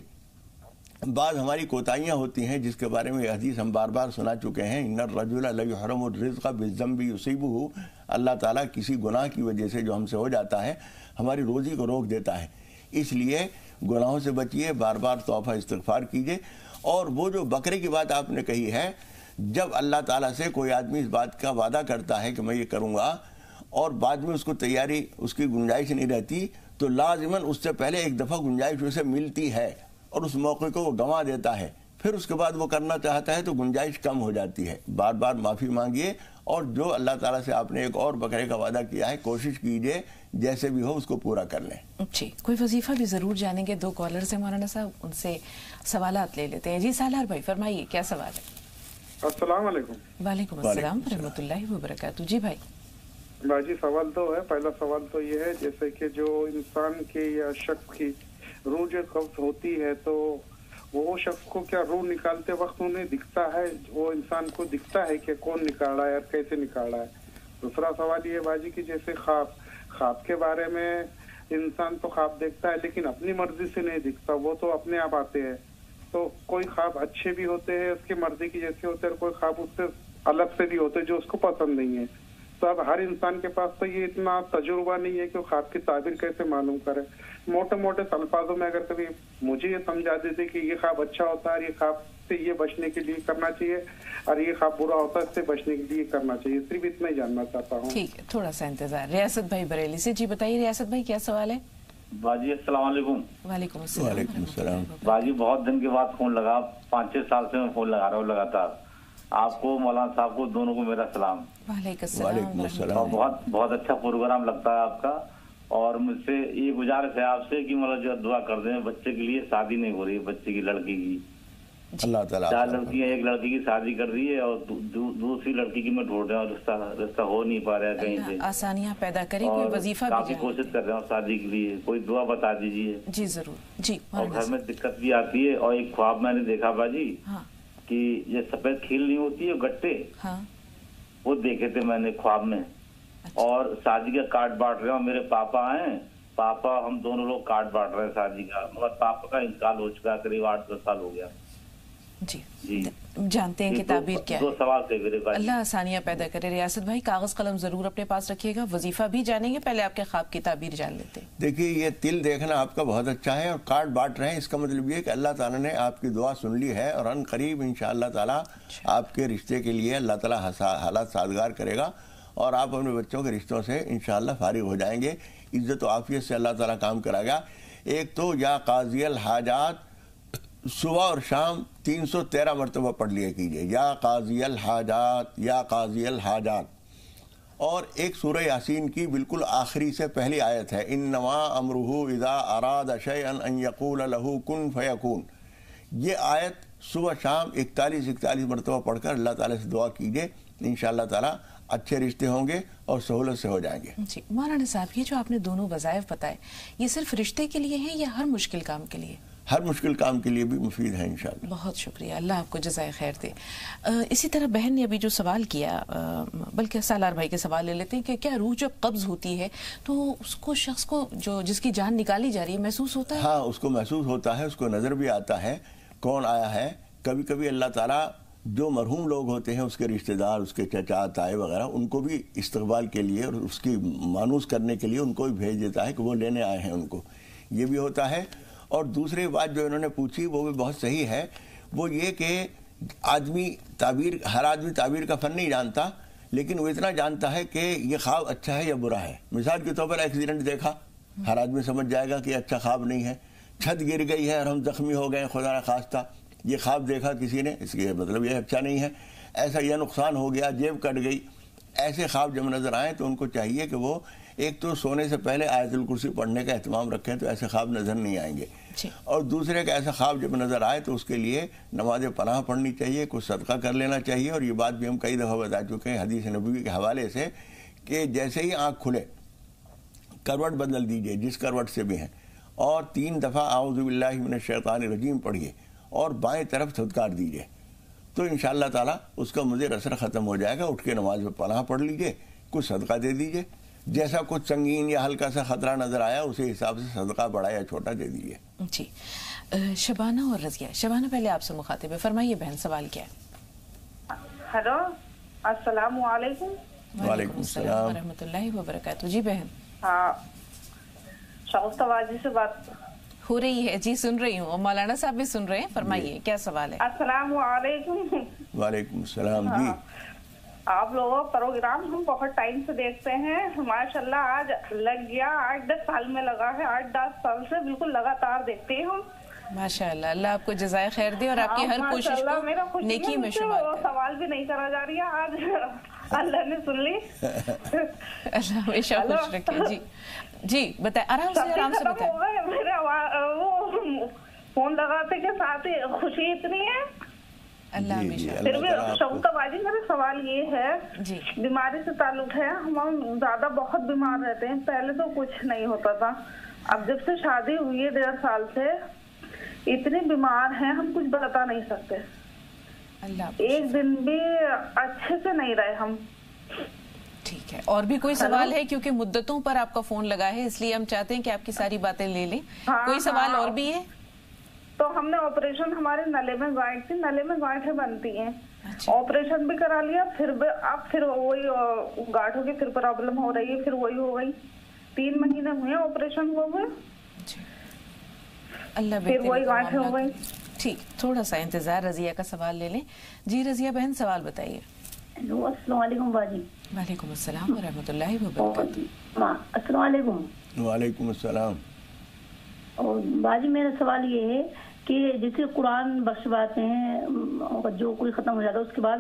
بعض ہماری کوتاہیاں ہوتی ہیں جس کے بارے میں یہ حدیث ہم بار بار سنا چکے ہیں، ان الرجل لیحرم الرزق بالذنب یصیبہ، اللہ تعالیٰ کسی گناہ کی وجہ سے جو ہم سے ہو جاتا ہے ہماری روزی کو روک دیتا ہے، اس لیے گناہوں سے بچیے، بار بار توبہ استغفار کیجئے۔ اور وہ جو بکرے کی بات آپ نے کہی ہے، جب اللہ تعالیٰ سے کوئی آدمی اس بات کا وعدہ کرتا ہے کہ میں یہ کروں گا اور بعد میں اس کو تیاری، اس کی گنجائش نہیں رہتی، تو لازماً اس سے پہلے ایک دفعہ گنجائش اسے ملتی ہے اور اس موقع کو وہ گنوا دیتا ہے، پھر اس کے بعد وہ کرنا چاہتا ہے تو گنجائش کم ہو جاتی ہے۔ بار بار معافی مانگیے، اور جو اللہ تعالیٰ سے آپ نے ایک اور بکرے کا وعدہ کیا ہے کوشش کیجئے جیسے بھی ہو اس کو پورا کر لیں۔ جی کوئی وظیفہ بھی ضرور جانیں گے، 2 کالرز ہیں مولانا صاحب، ان سے سوالات لے لیتے ہیں۔ جی سالار بھائی فرمائیے کیا سوال ہے؟ السلام علیکم۔ وعلیکم السلام ورحمۃ اللہ وبرکاتہ۔ جی بھائی باجی سوال تو ہے، پہلا سوال تو یہ ہے جیسے کہ جو انسان کے یا شخص کی روح جو قبض ہوتی ہے تو وہ شخص کو کیا روح نکالتے وقت انہیں دکھتا ہے، وہ انسان کو دکھتا ہے کہ کون نکالا ہے اور کیسے نکالا ہے؟ دوسرا سوال یہ باجی کہ جیسے خواب کے بارے میں انسان تو خواب دیکھتا ہے لیکن اپنی مرضی سے نہیں دکھتا، وہ تو اپنے آپ آتے ہیں، تو کوئی خواب اچھے بھی ہوتے ہیں اس کی مرضی کی جیسے ہوتے ہیں، اور کوئی خواب اس سے الگ سے بھی ہوتے ہیں جو اس کو پسند نہیں ہے۔ تو اب ہر انسان کے پاس تو یہ اتنا تجربہ نہیں ہے کہ وہ خواب کی تعبیر کیسے معلوم کرے۔ موٹے موٹے الفاظوں میں اگر کبھی مجھے یہ سمجھا دیتے کہ یہ خواب اچھا ہوتا ہے، یہ خواب سے یہ بچنے کے لیے کرنا چاہیے، اور یہ خواب برا ہوتا ہے اس سے بچنے کے لیے کرنا چاہیے، صرف اتنا ہی جاننا چاہتا ہوں۔ ٹھیک ہے، تھوڑا سا انتظار۔ ریاست بھائی بریلی سے، جی بتائیے ریاست بھائی کیا سوال ہے؟ باجی السلام علیکم۔ وعلیکم السلام۔ وعلیکم السلام۔ باجی بہت دن کے بعد فون لگا، 5-6 سال سے میں فون لگا رہا ہوں لگاتار۔ آپ کو مولانا صاحب کو دونوں کو میرا سلام۔ وعلیکم السلام۔ اور بہت اچھا پروگرام لگتا ہے آپ کا، اور مجھ سے یہ گزارش ہے آپ سے کہ مطلب جو دعا کر دیں، بچے کے لیے شادی نہیں ہو رہی ہے، بچے کی لڑکی کی، اللہ تعالیٰ 4 لڑکیاں، ایک لڑکی کی شادی کر دی ہے اور دوسری لڑکی کی میں ڈھونڈ رہا ہوں، رشتہ ہو نہیں پا رہا ہے کہیں سے، آسانیاں پیدا کریں، کوئی وظیفہ بھی کافی کوشش کر رہا ہوں شادی کے لیے، کوئی دعا بتا دیجیے۔ جی ضرور۔ جی اور گھر میں دقت بھی آتی ہے، اور ایک خواب میں نے دیکھا باجی کہ یہ سفید کھیل نہیں ہوتی ہے گٹے، وہ دیکھے تھے میں نے خواب میں، اور شادی کا کارڈ بانٹ رہے ہیں، میرے پاپا ہیں، پاپا ہم دونوں لوگ کارڈ بانٹ رہے ہیں شادی کا، مگر پاپا کا انتقال ہو چکا ہے، قریب 8-10 سال ہو گیا۔ جی جانتے ہیں کہ تعبیر کیا ہے؟ 2 سوال تھے میرے پاس۔ اللہ آسانیاں پیدا کرے۔ ریاست بھائی کاغذ قلم ضرور اپنے پاس رکھیے گا، وظیفہ بھی جانیں گے، پہلے آپ کے خواب کی تعبیر جان لیتے ہیں۔ دیکھیے یہ تل دیکھنا آپ کا بہت اچھا ہے، اور کارڈ بانٹ رہے ہیں، اس کا مطلب یہ کہ اللہ تعالیٰ نے آپ کی دعا سن لی ہے، اور ان قریب انشاءاللہ تعالیٰ آپ کے رشتے کے لیے اللہ تعالیٰ حالات سازگار کرے گا، اور آپ اپنے بچوں کے رشتوں سے انشاءاللہ فارغ ہو جائیں گے، عزت و عافیت سے اللہ تعالیٰ کام کرائے گا۔ ایک تو یا قاضی الحاجات صبح اور شام 313 مرتبہ پڑھ لیا کیجئے، یا قاضی الحاجات یا قاضی الحاجات. اور ایک سورہ یاسین کی بالکل آخری سے پہلی آیت ہے، انما امرہ اذا اراد شیئا ان یقول له کن فیکون. یہ آیت صبح شام 41 مرتبہ پڑھ کر اللہ تعالیٰ سے دعا کیجئے، انشاءاللہ تعالیٰ اچھے رشتے ہوں گے اور سہولت سے ہو جائیں گے. جی مولانا صاحب، یہ جو آپ نے دونوں وظائف بتائے، یہ صرف رشتے کے لیے ہیں یا ہر مشکل کام کے لیے؟ ہر مشکل کام کے لیے بھی مفید ہے انشاءاللہ. بہت شکریہ، اللہ آپ کو جزائے خیر دے. اسی طرح بہن نے ابھی جو سوال کیا، بلکہ سالار بھائی کے سوال لے لیتے ہیں کہ کیا روح جب قبض ہوتی ہے تو اس کو شخص کو جس کی جان نکالی جا رہی ہے محسوس ہوتا ہے؟ ہاں، اس کو محسوس ہوتا ہے، اس کو نظر بھی آتا ہے کون آیا ہے. کبھی کبھی اللہ تعالیٰ جو مرحوم لوگ ہوتے ہیں، اس کے رشتہ دار، اس کے چچا تائے وغیرہ، ان کو بھی استقبال کے لیے اور اس کی مانوس کرنے کے لیے ان کو بھی بھیج دیتا ہے کہ وہ لینے آئے ہیں ان کو. یہ بھی ہوتا ہے. اور دوسری بات جو انہوں نے پوچھی وہ بھی بہت صحیح ہے، وہ یہ کہ ہر آدمی تعبیر کا فن نہیں جانتا، لیکن وہ اتنا جانتا ہے کہ یہ خواب اچھا ہے یا برا ہے. مثال کے طور پر ایکسیڈنٹ دیکھا، ہر آدمی سمجھ جائے گا کہ اچھا خواب نہیں ہے. چھت گر گئی ہے اور ہم زخمی ہو گئے خدا نخواستہ، یہ خواب دیکھا کسی نے، اس کے مطلب یہ اچھا نہیں ہے. ایسا یہ نقصان ہو گیا، جیب کٹ گئی، ایسے خواب جب نظر آئیں تو ان کو چاہیے کہ وہ ایک تو سونے سے پہلے آیت الکرسی پڑھنے کا اہتمام رکھیں تو ایسے خواب نظر نہیں آئیں گے. اور دوسرے کا ایسا خواب جب نظر آئے تو اس کے لیے نماز پناہ پڑھنی چاہیے، کچھ صدقہ کر لینا چاہیے. اور یہ بات بھی ہم کئی دفعہ بتا چکے ہیں حدیث نبوی کے حوالے سے کہ جیسے ہی آنکھ کھلے کروٹ بدل دیجئے جس کروٹ سے بھی ہیں، اور 3 دفعہ اعوذ باللہ من الشیطان الرجیم پڑھیے اور بائیں طرف تھودکار دیجئے تو انشاءاللہ تعالیٰ اس کا مضر اثر ختم ہو جائے گا. اٹھ کے نماز میں پناہ پڑھ لیجئے، کچھ صدقہ دے دیجئے، جیسا کچھ سنگین یا ہلکا سا خطرہ نظر آیا اسی حساب سے صدقہ بڑا یا چھوٹا دے دیجئے. جی شبانہ اور رضیہ. شبانہ پہلے آپ سے مخاطب ہے، فرمائیے بہن سوال کیا ہے؟ ہلو، السلام علیکم. وعلیکم السلام ورحمۃ اللہ وبرکاتہ. جی بہن. ہاں، شگفتہ باجی سے بات ہو رہی ہے؟ جی سن رہی ہوں، اور مولانا صاحب بھی سن رہے ہیں، فرمائیے کیا سوال ہے؟ السلام علیکم. وعلیکم السلام. جی آپ لوگوں پروگرام ہم بہت ٹائم سے دیکھتے ہیں، ماشاءاللہ آج لگ گیا، 8-10 سال میں لگا ہے، 8-10 سال سے بالکل لگاتار دیکھتے ہیں ہم. ماشاءاللہ، اللہ آپ کو جزائے خیر دے اور آپ کی ہر کوشش کو نیکی میں شمار کرے. سوال بھی نہیں کرا جا رہی ہے آج، اللہ نے سن لی. اللہ ہمیشہ خوش رکھے. جی جی بتائیں، آرام سے بتائیں. میرے وہ فون لگاتے کے ساتھ خوشی اتنی ہے. اللہ ہمیشہ. پھر بھی شگفتہ باجی میرا سوال یہ ہے، جی بیماری سے تعلق ہے. ہم زیادہ بہت بیمار رہتے ہیں، پہلے تو کچھ نہیں ہوتا تھا، اب جب سے شادی ہوئی ہے 1.5 سال سے اتنے بیمار ہیں ہم کچھ بتا نہیں سکتے. اللہ ایک دن بھی اچھے سے نہیں رہے ہم. ٹھیک ہے، اور بھی کوئی سوال ہے؟ کیونکہ مدتوں پر آپ کا فون لگا ہے اس لیے ہم چاہتے ہیں کہ آپ کی ساری باتیں لے لیں. کوئی سوال اور بھی ہے؟ تو ہم نے آپریشن، ہمارے نلے میں گائنٹ تھی، نلے میں گائنٹیں بنتی ہیں، آپریشن بھی کرا لیا، پھر وہی گاٹھوں کی پھر پرابلم ہو رہی ہے، پھر وہی ہو گئی. 3 مہینے ہوئے آپریشن ہوئے، اللہ پھر وہی گاٹھیں ہو گئی. ٹھیک، تھوڑا سا انتظار. رضیہ کا سوال لے لیں. جی رضیہ بہن سوال بتائیے. السلام علیکم باجی. وعلیکم السلام ورحمۃ اللہ وبرکاتہ. السلام علیکم. وعلیکم السلام. اور باجی میرا سوال یہ ہے کہ جیسے قرآن بخشواتے ہیں اور جو کوئی ختم ہو جاتا ہے اس کے بعد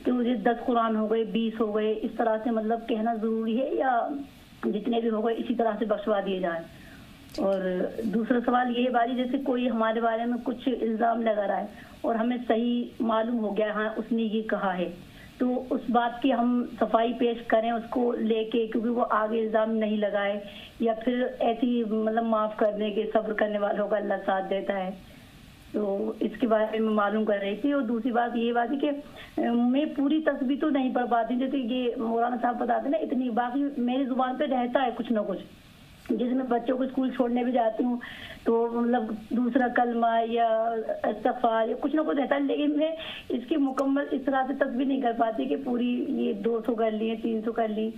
کہ مجھے 10 قرآن ہو گئے، 20 ہو گئے، اس طرح سے مطلب کہنا ضروری ہے یا جتنے بھی ہو گئے اسی طرح سے بخشوا دیے جائیں؟ اور دوسرا سوال یہ ہے باجی، جیسے کوئی ہمارے بارے میں کچھ الزام لگا رہا ہے اور ہمیں صحیح معلوم ہو گیا ہاں اس نے یہ کہا ہے، تو اس بات کی ہم صفائی پیش کریں اس کو لے کے، کیونکہ وہ آگے الزام نہیں لگائے، یا پھر ایسی مطلب معاف کرنے کے صبر کرنے والوں کا اللہ ساتھ دیتا ہے. تو اس کے بارے میں معلوم کر رہی تھی. اور دوسری بات یہ بات ہے کہ میں پوری تسبیح تو نہیں پڑھ پاتی، جیسے یہ مولانا صاحب بتاتے نا اتنی، باقی میری زبان پہ رہتا ہے کچھ نہ کچھ. جیسے میں بچوں کو اسکول چھوڑنے بھی جاتی ہوں تو مطلب دوسرا کلمہ یا استغفار یا کچھ نہ کچھ رہتا ہے، لیکن میں اس کی مکمل اس طرح سے تسبیح نہیں کر پاتی کہ پوری یہ 200 کر لی، 300 کر لی.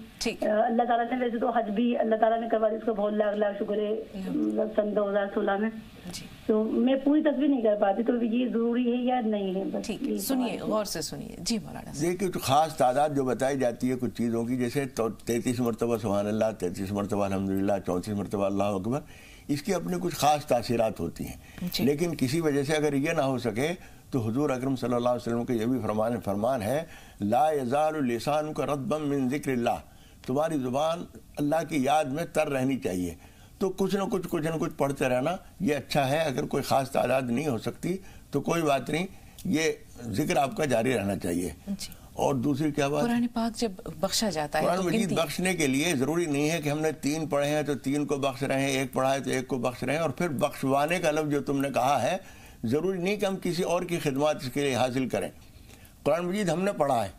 اللہ تعالیٰ نے ویسے تو حج بھی اللہ تعالیٰ نے کروا دی، اس کا بہت لاکھ لاکھ شکر ہے، سن 2016 میں. تو میں پوری تسبیح نہیں کر پاتی، تو یہ ضروری ہے یا نہیں ہے؟ سنیے، غور سے سنیے. جی مولانا. دیکھیے تو خاص تعداد جو بتائی جاتی ہے کچھ چیزوں کی، جیسے 33 مرتبہ سبحان اللہ، 33 مرتبہ الحمدللہ، 34 مرتبہ اللہ اکبر، اس کی اپنی کچھ خاص تاثیرات ہوتی ہیں، لیکن کسی وجہ سے اگر یہ نہ ہو سکے تو حضور اکرم صلی اللہ علیہ وسلم کے یہ بھی فرمان ہے لا یزال لسانک رطبا من ذکر اللہ، تمہاری زبان اللہ کی یاد میں تر رہنی چاہیے. تو کچھ نہ کچھ پڑھتے رہنا یہ اچھا ہے. اگر کوئی خاص تعداد نہیں ہو سکتی تو کوئی بات نہیں، یہ ذکر آپ کا جاری رہنا چاہیے. اور دوسری کیا بات، قرآن پاک جب بخشا جاتا ہے قرآن مجید بخشنے کے لیے ضروری نہیں ہے کہ ہم نے 3 پڑھے ہیں تو 3 کو بخش رہے ہیں، 1 پڑھا ہے تو 1 کو بخش رہے ہیں. اور پھر بخشوانے کا لفظ جو تم نے کہا ہے، ضروری نہیں کہ ہم کسی اور کی خدمات اس کے لیے حاصل کریں. قرآن مجید ہم نے پڑھا ہے،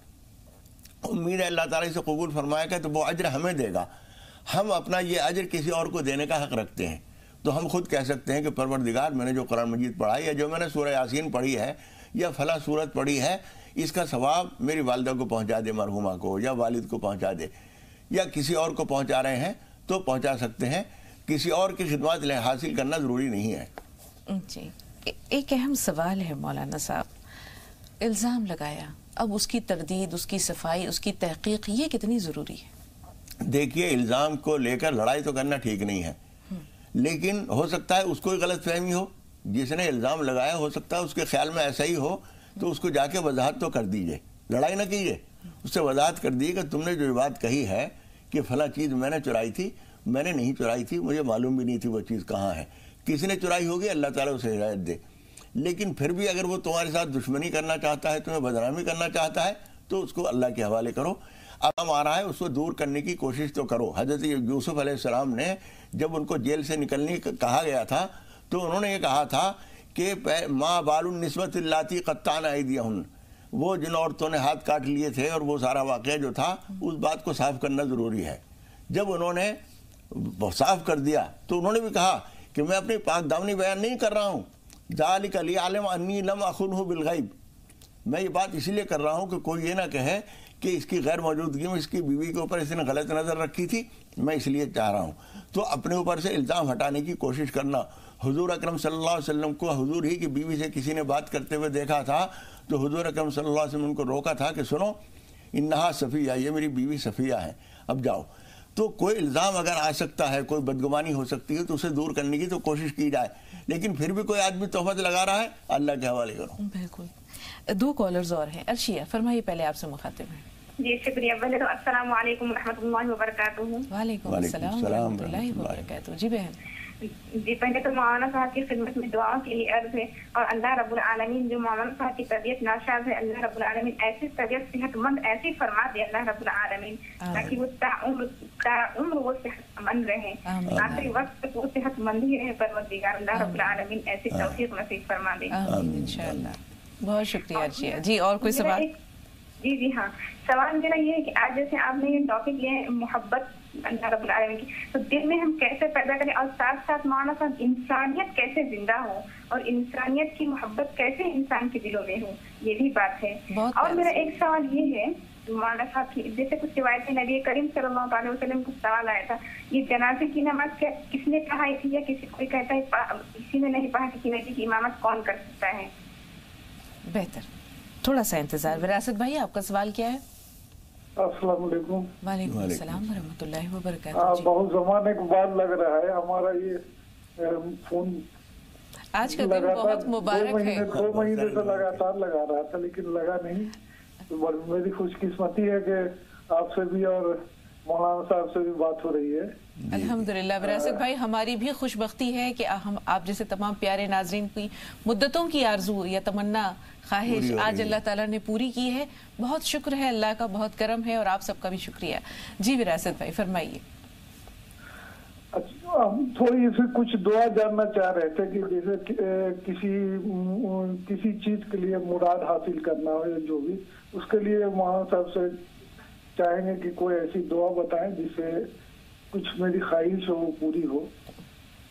امید ہے اللہ تعالیٰ سے قبول فرمائے گا تو وہ اجر ہمیں دے گا. ہم اپنا یہ اجر کسی اور کو دینے کا حق رکھتے ہیں. تو ہم خود کہہ سکتے ہیں کہ پروردگار میں نے جو قرآن مجید پڑھا ہے یا جو میں نے سورہ یاسین پڑھی ہے یا فلاں سورت پڑھی ہے، اس کا ثواب میری والدہ کو پہنچا دے، مرحومہ کو یا والد کو پہنچا دے، یا کسی اور کو پہنچا رہے ہیں تو پہنچا سکتے ہیں. کسی اور کی خدمات حاصل کرنا ضروری نہیں ہے. جی ایک اہم سوال ہے مولانا صاحب، الزام لگایا، اب اس کی تردید، اس کی صفائی، اس کی تحقیق یہ کتنی ضروری ہے؟ دیکھیے الزام کو لے کر لڑائی تو کرنا ٹھیک نہیں ہے، لیکن ہو سکتا ہے اس کو غلط فہمی ہو، جس نے الزام لگایا ہو سکتا ہے اس کے خیال میں ایسا ہی ہو، تو اس کو جا کے وضاحت تو کر دیجئے، لڑائی نہ کیجئے، اس سے وضاحت کر دیجئے کہ تم نے جو بات کہی ہے کہ فلاں چیز میں نے چرائی تھی، میں نے نہیں چرائی تھی، مجھے معلوم بھی نہیں تھی وہ چیز کہاں ہے. کسی نے چرائی ہوگی، اللہ تعالیٰ اسے ہدایت دے. لیکن پھر بھی اگر وہ تمہارے ساتھ دشمنی کرنا چاہتا ہے، تمہیں بدنامی کرنا چاہتا ہے، تو اس کو اللہ کے حوالے کرو. اب آ رہا ہے اس کو دور کرنے کی کوشش تو کرو. حضرت یوسف علیہ السلام نے جب ان کو جیل سے نکلنے کہا گیا تھا تو انہوں نے یہ کہا تھا کہ ما بال النسوۃ اللاتی قطعن ایدیہن، وہ جن عورتوں نے ہاتھ کاٹ لیے تھے اور وہ سارا واقعہ جو تھا، اس بات کو صاف کرنا ضروری ہے. جب انہوں نے صاف کر دیا تو انہوں نے بھی کہا کہ میں اپنی پاک دامنی بیان نہیں کر رہا ہوں، ذالک لیعلم انی لم اخنہ بالغیب، میں یہ بات اسی لیے کر رہا ہوں کہ کوئی یہ نہ کہے کہ اس کی غیر موجودگی میں اس کی بیوی کے اوپر اس نے غلط نظر رکھی تھی، میں اس لیے چاہ رہا ہوں. تو اپنے اوپر سے الزام ہٹانے کی کوشش کرنا. حضور اکرم صلی اللہ علیہ وسلم کو حضور ہی کی بیوی سے کسی نے بات کرتے ہوئے دیکھا تھا تو حضور اکرم صلی اللہ علیہ وسلم ان کو روکا تھا کہ سنو انہا صفیہ، یہ میری بیوی صفیہ ہے، اب جاؤ. تو کوئی الزام اگر آ سکتا ہے، کوئی بدگمانی ہو سکتی ہے تو اسے دور کرنے کی تو کوشش کی جائے. لیکن پھر بھی کوئی آدمی تہمت لگا رہا ہے، اللہ کے حوالے کرو. بالکل. 2 کالرز اور ہیں. عرشیہ فرمائیے، پہلے آپ سے مخاطب ہیں. جی شکریہ. السلام علیکم ورحمۃ اللہ وبرکاتہ. وعلیکم السلام ورحمۃ اللہ وبرکاتہ. جی بہن. جی پہلے تو مولانا صاحب کی خدمت میں دعا کے لیے عرض ہے، اور اللہ رب العالمین جو مولانا صاحب کی طبیعت ناساز ہے، اللہ رب العالمین ایسی طبیعت صحت مند ایسی فرما دے اللہ رب العالمین، تاکہ وہ عمر وہ صحت مند رہے، آخری وقت تک وہ صحت مند ہی رہے. پروردگار اللہ رب العالمین ایسی توفیق نصیب فرما دے. انشاءاللہ. بہت شکریہ عرشیہ. جی اور کوئی سوال؟ جی ہاں، سوال میرا یہ ہے کہ آج جیسے آپ نے یہ ٹاپک لیا ہے محبت اللہ رب العالمین کی، تو دل میں ہم کیسے پیدا کریں، اور ساتھ ساتھ مولانا صاحب انسانیت کیسے زندہ ہو اور انسانیت کی محبت کیسے انسان کے دلوں میں ہو، یہ بھی بات ہے. اور میرا ایک سوال یہ ہے مولانا صاحب کی، جیسے کچھ روایت میں نبی کریم صلی اللہ علیہ وسلم کو سوال آیا تھا، یہ جنازے کی نماز کس نے پڑھائی تھی، یا کوئی کہتا ہے کسی نے نہیں پڑھا کہ نبی کی امامت کون کر سکتا ہے؟ بہتر، تھوڑا سا انتظار. وراثت بھائی آپ کا سوال کیا ہے؟ السلام علیکم. وعلیکم السلام ورحمۃ اللہ وبرکاتہ. بہت زمانے کے بعد لگ رہا ہے ہمارا یہ فون، آج کا دن بہت مبارک ہے. 2 مہینے سے لگاتار لگا رہا تھا لیکن لگا نہیں. میری خوش قسمتی ہے کہ آپ سے بھی اور مولانا صاحب سے بھی بات ہو رہی ہے. الحمدللہ. وراثت بھائی ہماری بھی خوش بختی ہے کہ ہم آپ جیسے تمام پیارے ناظرین کی مدتوں کی آرزو یا تمنا خواہش آج اللہ تعالیٰ نے پوری کی ہے. بہت شکر ہے اللہ کا، بہت کرم ہے، اور آپ سب کا بھی شکریہ. جی وراثت بھائی فرمائیے. اچھا، ہم تھوڑی سی کچھ دعا جاننا چاہ رہے تھے کہ جیسے کسی چیز کے لیے مراد حاصل کرنا ہو یا جو بھی، اس کے لیے مولانا صاحب سے چاہیں گے کہ کوئی ایسی دعا بتائیں جس سے کچھ میری خواہش ہو وہ پوری ہو.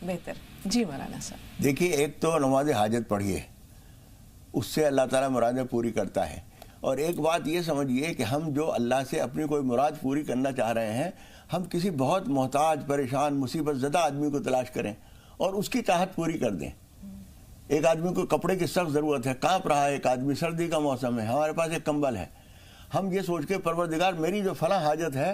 بہتر. جی مولانا صاحب. دیکھیے، ایک تو نماز حاجت پڑھیے، اس سے اللہ تعالیٰ مرادیں پوری کرتا ہے. اور ایک بات یہ سمجھیے کہ ہم جو اللہ سے اپنی کوئی مراد پوری کرنا چاہ رہے ہیں، ہم کسی بہت محتاج، پریشان، مصیبت زدہ آدمی کو تلاش کریں اور اس کی چاہت پوری کر دیں. ایک آدمی کو کپڑے کی سخت ضرورت ہے، کانپ رہا ہے ایک آدمی، سردی کا موسم ہے، ہمارے پاس ایک کمبل ہے. ہم یہ سوچ کے پروردگار میری جو فلاں حاجت ہے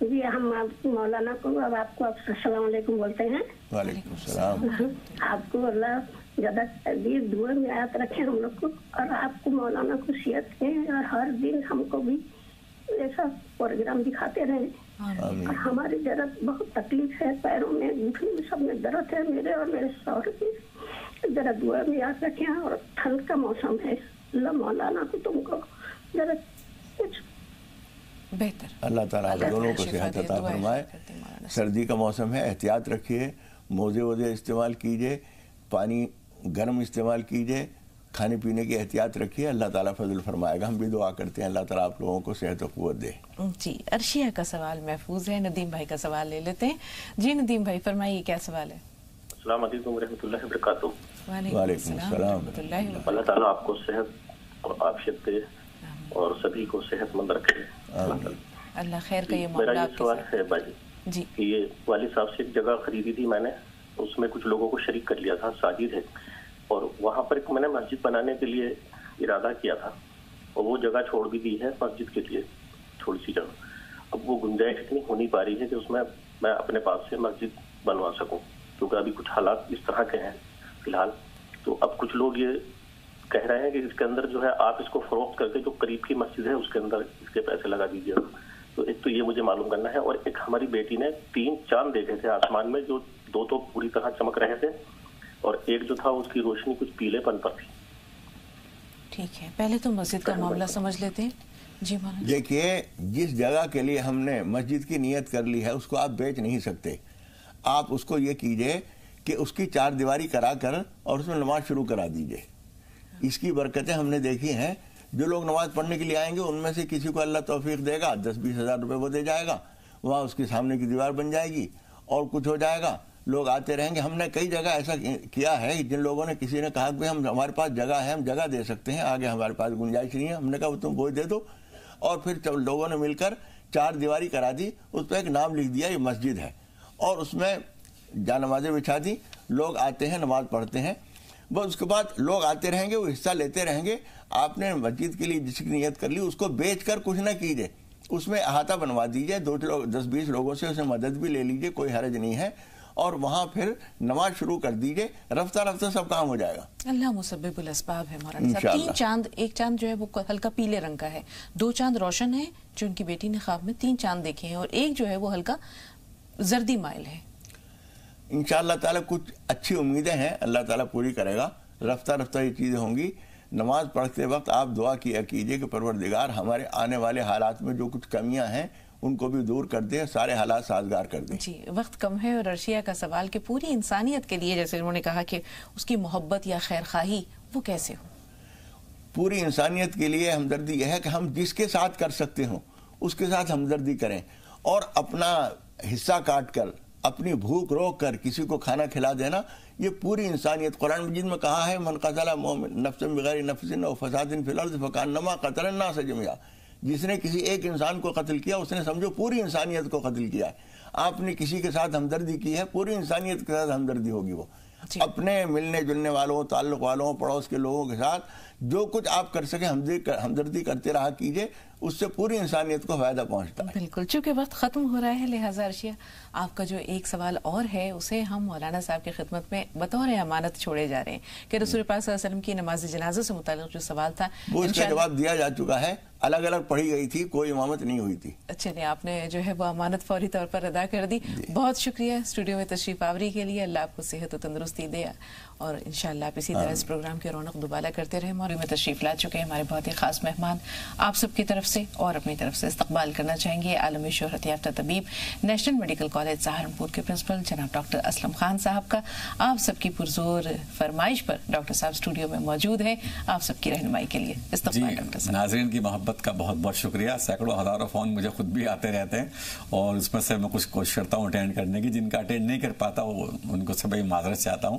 جی ہم آپ مولانا کو اب آپ کو السلام علیکم بولتے ہیں. وعلیکم السلام. آپ کو اللہ زیادہ دعا میں یاد رکھیں ہم لوگ کو, اور آپ کو مولانا کو صحت دیں, اور ہر دن ہم کو بھی ایسا پروگرام دکھاتے رہیں. اور ہماری ذرا بہت تکلیف ہے, پیروں میں گھٹنے میں سب میں درد ہے میرے اور میرے شوہر کی, ذرا دعا میں یاد رکھیں. اور ٹھنڈ کا موسم ہے, اللہ مولانا کو تم کو ذرا کچھ بہتر, اللہ تعالیٰ آپ دونوں کو صحت عطا فرمائے. سردی کا موسم ہے, احتیاط رکھیے, موزے ووزے استعمال کیجیے, پانی گرم استعمال کیجیے, کھانے پینے کی احتیاط رکھیے, اللہ تعالیٰ فضل فرمائے گا. ہم بھی دعا کرتے ہیں اللہ تعالیٰ آپ لوگوں کو صحت و قوت دے. جی عرشیہ کا سوال محفوظ ہے, ندیم بھائی کا سوال لے لیتے ہیں. جی ندیم بھائی فرمائیے کیا سوال ہے. السلام علیکم ورحمۃ اللہ وبرکاتہ. وعلیکم السلام. اللہ تعالیٰ آپ کو صحت اور عافیت دے اور سبھی کو صحت مند رکھے. اللہ خیر کا. میرا یہ سوال ہے باجی جی کہ یہ والد صاحب سے ایک جگہ خریدی تھی میں نے, اس میں کچھ لوگوں کو شریک کر لیا تھا, ساجد ہے, اور وہاں پر میں نے مسجد بنانے کے لیے ارادہ کیا تھا, اور وہ جگہ چھوڑ بھی دی ہے مسجد کے لیے, تھوڑی سی جگہ. اب وہ گنجائش اتنی ہو نہیں پا رہی ہے کہ اس میں اپنے پاس سے مسجد بنوا سکوں, کیونکہ ابھی کچھ حالات اس طرح کے ہیں فی الحال. تو اب کچھ لوگ یہ کہہ رہے ہیں کہ اس کے اندر جو ہے آپ اس کو فروخت کر کے جو قریب کی مسجد ہے اس کے اندر اس کے پیسے لگا دیجیے. تو ایک تو یہ مجھے معلوم کرنا ہے, اور ایک ہماری بیٹی نے 3 چاند دیکھے تھے آسمان میں, جو 2 تو پوری طرح چمک رہے تھے, اور ایک جو تھا اس کی روشنی کچھ پیلے پن پر تھی. ٹھیک ہے, پہلے تو مسجد کا معاملہ سمجھ لیتے ہیں. جی دیکھیے, جس جگہ کے لیے ہم نے مسجد کی نیت کر لی ہے اس کو آپ بیچ نہیں سکتے. آپ اس کو یہ کیجئے کہ اس کی 4 دیواری کرا کر اور اس میں نماز شروع کرا دیجئے. اس کی برکتیں ہم نے دیکھی ہیں. جو لوگ نماز پڑھنے کے لیے آئیں گے ان میں سے کسی کو اللہ توفیق دے گا, 10-20 ہزار روپے وہ دے جائے گا, وہاں اس کے سامنے کی دیوار بن جائے گی اور کچھ ہو جائے گا, لوگ آتے رہیں گے. ہم نے کئی جگہ ایسا کیا ہے, جن لوگوں نے کسی نے کہا کہ ہمارے پاس جگہ ہے, ہم جگہ دے سکتے ہیں, آگے ہمارے پاس گنجائش نہیں ہے, ہم نے کہا تم بوجھ دے دو, اور پھر لوگوں نے مل کر 4 دیواری کرا دی, اس پہ ایک نام لکھ دیا یہ مسجد ہے, اور اس میں جانمازیں بچھا دی. لوگ آتے ہیں, نماز پڑھتے ہیں, بس اس کے بعد لوگ آتے رہیں گے, وہ حصہ لیتے رہیں گے. آپ نے مسجد کے لیے جس کی نیت کر لی اس کو بیچ کر کچھ نہ کیجیے, اس میں احاطہ بنوا دیجیے, 10-20 لوگوں سے اسے مدد بھی لے لیجیے, کوئی حرج نہیں ہے, اور وہاں پھر نماز شروع کر دیجیے. رفتہ رفتہ سب کام ہو جائے گا. اللہ مسبب الاسباب ہے مولانا صاحب. 3 چاند, ایک چاند جو ہے وہ ہلکا پیلے رنگ کا ہے, 2 چاند روشن ہیں جو ان کی بیٹی نے خواب میں 3 چاند دیکھے ہیں, اور ایک جو ہے وہ ہلکا زردی مائل ہے. انشاءاللہ تعالیٰ کچھ اچھی امیدیں ہیں, اللہ تعالیٰ پوری کرے گا. رفتہ رفتہ یہ چیزیں ہوں گی. نماز پڑھتے وقت آپ دعا کیا کیجئے کہ پروردگار ہمارے آنے والے حالات میں جو کچھ کمیاں ہیں ان کو بھی دور کر دے, سارے حالات سازگار کر دے. جی وقت کم ہے, اور عرشیہ کا سوال کہ پوری انسانیت کے لیے, جیسے انہوں نے کہا کہ اس کی محبت یا خیر خواہی وہ کیسے ہو. پوری انسانیت کے لیے ہمدردی یہ ہے کہ ہم جس کے ساتھ کر سکتے ہوں اس کے ساتھ ہمدردی کریں, اور اپنا حصہ کاٹ کر, اپنی بھوک روک کر کسی کو کھانا کھلا دینا, یہ پوری انسانیت. قرآن مجید میں کہا ہے من قتل مؤمن نفسا بغیر نفس او فساد فی الارض فکانما قتل الناس جميعا. جس نے کسی ایک انسان کو قتل کیا اس نے سمجھو پوری انسانیت کو قتل کیا ہے. آپ نے کسی کے ساتھ ہمدردی کی ہے, پوری انسانیت کے ساتھ ہمدردی ہوگی. وہ اپنے ملنے جلنے والوں, تعلق والوں, پڑوس کے لوگوں کے ساتھ جو کچھ آپ کر سکیں ہمدردی کرتے رہا کیجئے, اس سے پوری انسانیت کو فائدہ پہنچتا ہے. بالکل. چونکہ وقت ختم ہو رہا ہے, لہٰذا عرشیہ آپ کا جو ایک سوال اور ہے اسے ہم مولانا صاحب کی خدمت میں بطور امانت چھوڑے جا رہے ہیں کہ رسول پاک صلی اللہ علیہ وسلم کی نماز جنازہ سے متعلق جو سوال تھا وہ اس کا جواب دیا جا چکا ہے. الگ الگ پڑھی گئی تھی, کوئی امامت نہیں ہوئی تھی. چلیے, آپ نے جو ہے وہ امانت فوری طور پر ادا کر دی. بہت شکریہ اسٹوڈیو میں تشریف آوری کے لیے. اللہ آپ کو صحت و تندرستی دے, اور انشاءاللہ آپ اسی طرح اس پروگرام کی رونق دوبالا کرتے رہے. موری میں تشریف لا چکے ہیں ہمارے بہت ہی خاص مہمان. آپ سب کی طرف سے اور اپنی طرف سے استقبال کرنا چاہیں گے عالمی شہرت یافتہ طبیب, نیشنل میڈیکل کالج سہارنپور کے پرنسپل جناب ڈاکٹر اسلم خان صاحب کا. آپ سب کی پرزور فرمائش پر ڈاکٹر صاحب اسٹوڈیو میں موجود ہیں, آپ سب کی رہنمائی کے لیے استقبال. ڈاکٹر صاحب, ناظرین کی محبت کا بہت بہت شکریہ. سینکڑوں ہزاروں فون مجھے خود بھی آتے رہتے ہیں, اور اس میں سے میں کچھ کوشش کرتا ہوں اٹینڈ کرنے کی. جن کا اٹینڈ نہیں کر پاتا ان کو سبھی معذرت چاہتا ہوں.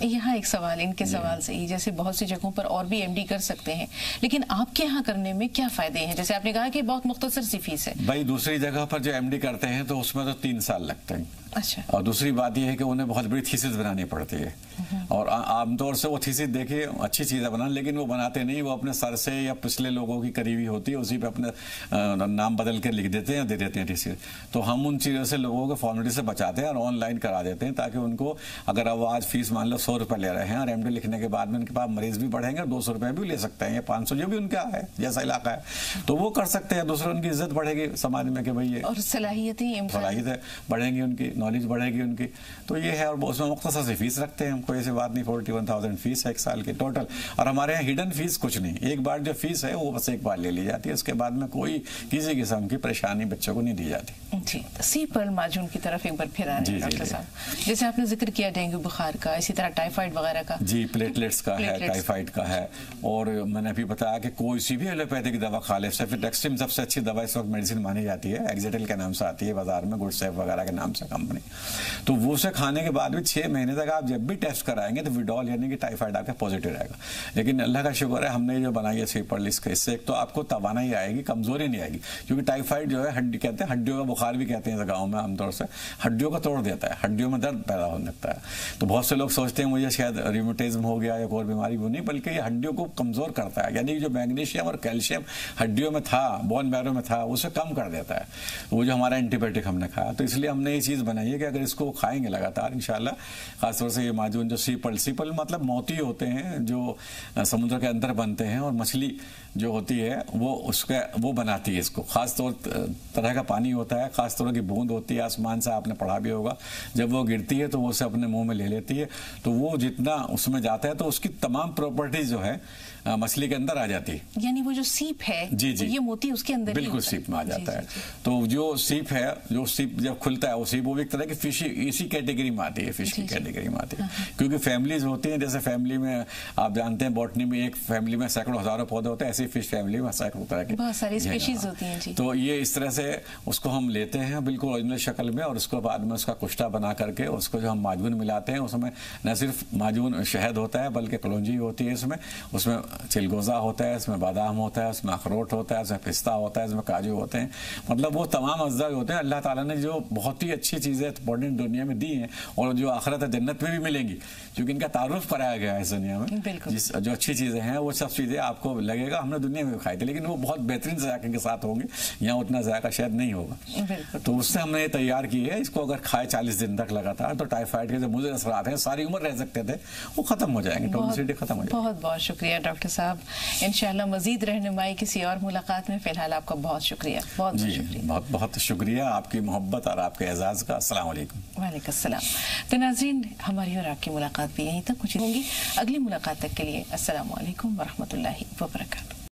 یہاں ایک سوال ان کے سوال سے ہی، جیسے بہت سی جگہوں پر اور بھی ایم ڈی کر سکتے ہیں، لیکن آپ کے یہاں کرنے میں کیا فائدے ہیں؟ جیسے آپ نے کہا کہ بہت مختصر سی فیس ہے. بھائی دوسری جگہ پر جو ایم ڈی کرتے ہیں تو اس میں تو 3 سال لگتے ہیں. اچھا. اور دوسری بات یہ ہے کہ انہیں بہت بڑی تھیسس بنانی پڑتی ہے، اور عام طور سے وہ تھیسس دیکھیے اچھی چیزیں بنانا، لیکن وہ بناتے نہیں، وہ اپنے سر سے یا پچھلے لوگوں کی قریبی ہوتی ہے اسی پہ اپنے نام بدل کے لکھ دیتے ہیں، دے دیتے ہیں تھیسس. تو ہم ان چیزوں سے لوگوں کو فارمیلٹی سے بچاتے ہیں اور آن لائن کرا دیتے ہیں، تاکہ ان کو اگر اب آج فیس مان لو 100 روپے لے رہے ہیں اور ایم ڈی لکھنے کے بعد میں ان کے پاس مریض بھی بڑھیں گے اور 200 روپے بھی لے سکتے ہیں یا 500 جو بھی ان کا ہے جیسا علاقہ ہے، تو وہ کر سکتے ہیں. دوسرے ان کی عزت بڑھے گی سماج میں کہ بھائی یہ اور صلاحیتیں بڑھیں گی، ان کی نالج بڑھے گی ان کی. تو یہ ہے، اور اس میں مختصر سی فیس رکھتے ہیں ہم، کوئی ایسی بات نہیں. 41,000 فیس ہے 1 سال کی ٹوٹل. اور ہمارے یہاں ہڈن فیس کچھ نہیں، ایک بار جو فیس ہے وہ بس ایک بار لے لی جاتی ہے، اس کے بعد میں کوئی کسی قسم کی پریشانی بچوں کو نہیں دی جاتی. جی سی پرل معجون کی طرف ایک بار پھر آ رہے ہیں ڈاکٹر صاحب. جیسے آپ نے ذکر کیا ڈینگو بخار کا، اسی طرح ٹائیفائڈ وغیرہ کا. جی پلیٹلیٹس کا ہے، ٹائیفائڈ کا ہے، اور میں نے ابھی بتایا کہ کوئی سی بھی ایلوپیتھک دوا کھا لے. سیفٹیکسٹم سب سے اچھی دوا اس وقت میڈیسن مانی جاتی ہے، ایگزیٹل کے نام سے آتی ہے بازار میں، گڈ سیف وغیرہ کے نام سے کمپنی. تو وہ اسے کھانے کے بعد بھی 6 مہینے تک آپ جب بھی ٹیسٹ کرائیں گے تو وڈال یعنی کہ ٹائیفائڈ آپ کا پازیٹیو رہے گا. لیکن اللہ کا شکر ہے ہم نے جو بنائی ہے سیپرل، اس سے ایک تو آپ کو توانائی آئے گی، کمزوری نہیں آئے گی. کیونکہ ٹائیفائڈ جو ہے ہڈی کہتے ہیں، ہڈیوں کا بخار بھی کہتے ہیں گاؤں میں عام طور سے، ہڈیوں کو توڑ دیتا ہے، ہڈیوں میں درد پیدا ہونے لگتا ہے. تو بہت سے لوگ سوچتے ہیں مجھے شاید ریومیٹزم ہو گیا یا کوئی بیماری، وہ نہیں، بلکہ یہ ہڈیوں کو کمزور کرتا ہے. یعنی جو میگنیشیم اور کیلشیم ہڈیوں میں تھا، بون میرو میں تھا، اسے کم کر دیتا ہے وہ جو ہمارا اینٹی بایوٹک ہم نے کھایا. تو اس لیے ہم نے یہ چیز بنائی ہے کہ اگر اس کو کھائیں گے لگاتار انشاءاللہ، خاص طور سے یہ معجون جو سیپل مطلب موتی ہوتے ہیں جو سمندر کے اندر بنتے ہیں، اور مچھلی جو ہوتی ہے وہ بناتی ہے اس کو. خاص طرح کا پانی ہوتا ہے، خاص طرح کی بوند ہوتی ہے آسمان سے، آپ نے پڑھا بھی ہوگا. جب وہ گرتی ہے تو وہ اسے اپنے منہ میں لے لیتی ہے، تو وہ جتنا اس میں جاتا ہے تو اس کی تمام پراپرٹیز جو ہے مچھلی کے اندر آ جاتی ہے. یعنی وہ جو سیپ ہے یہ موتی اس کے اندر بالکل سیپ میں آ جاتا ہے. تو جو سیپ ہے، جو سیپ جب کھلتا ہے وہ سیپ، وہ بھی ایک طرح کی فش اسی کیٹیگری میں آتی ہے، فش کی کیٹیگری میں آتی ہے. کیونکہ فیملیز ہوتی ہیں، جیسے فیملی میں آپ جانتے ہیں باٹنی میں ایک فیملی میں سینکڑوں ہزاروں پودے ہوتے ہیں، ایسی فش فیملی میں سینکڑوں طرح کی بہت ساری اسپیشیز ہوتی ہیں. تو یہ اس طرح سے اس کو ہم لیتے ہیں بالکل اوریجنل شکل میں، اور اس کو بعد میں اس کا کشتا بنا کر کے اس کو جو ہم معجون ملاتے ہیں، اس میں نہ صرف معجون شہد ہوتا ہے بلکہ کلونجی ہوتی ہے، اس میں چلگوزہ ہوتا ہے، اس میں بادام ہوتا ہے، اس میں اخروٹ ہوتا ہے، اس میں پستہ ہوتا ہے، اس میں کاجو ہوتے ہیں. مطلب وہ تمام اجزاء ہوتے ہیں. اللہ تعالیٰ نے جو بہت ہی اچھی چیزیں ماڈرن دنیا میں دی ہیں، اور جو آخرت جنت میں بھی ملیں گی، کیونکہ ان کا تعارف کرایا گیا ہے اس دنیا میں. جو اچھی چیزیں ہیں وہ سب چیزیں آپ کو لگے گا ہم نے دنیا میں بھی کھائی تھی، لیکن وہ بہت بہترین ذائقے کے ساتھ ہوں گے، یہاں اتنا ذائقہ شاید نہیں ہوگا. تو اس سے ہم نے یہ تیار کی ہے. اس کو اگر کھائے 40 دن تک لگاتار تو ٹائیفائڈ کے جو مضر اثرات ہیں ساری عمر رہ سکتے تھے وہ ختم ہو جائیں گے، ٹاکسیسٹی ختم ہو جائے گی. بہت بہت شکریہ ڈاکٹر صاحب. انشاءاللہ مزید رہنمائی کسی اور ملاقات میں. فی الحال آپ کا بہت شکریہ. بہت شکریہ. بہت شکریہ آپ کی محبت اور آپ کے اعزاز کا. السلام علیکم. وعلیکم السلام. تو ناظرین ہماری اور آپ کی ملاقات بھی یہیں تک پہنچی ہوگی. اگلی ملاقات تک کے لیے السلام علیکم ورحمۃ اللہ وبرکاتہ.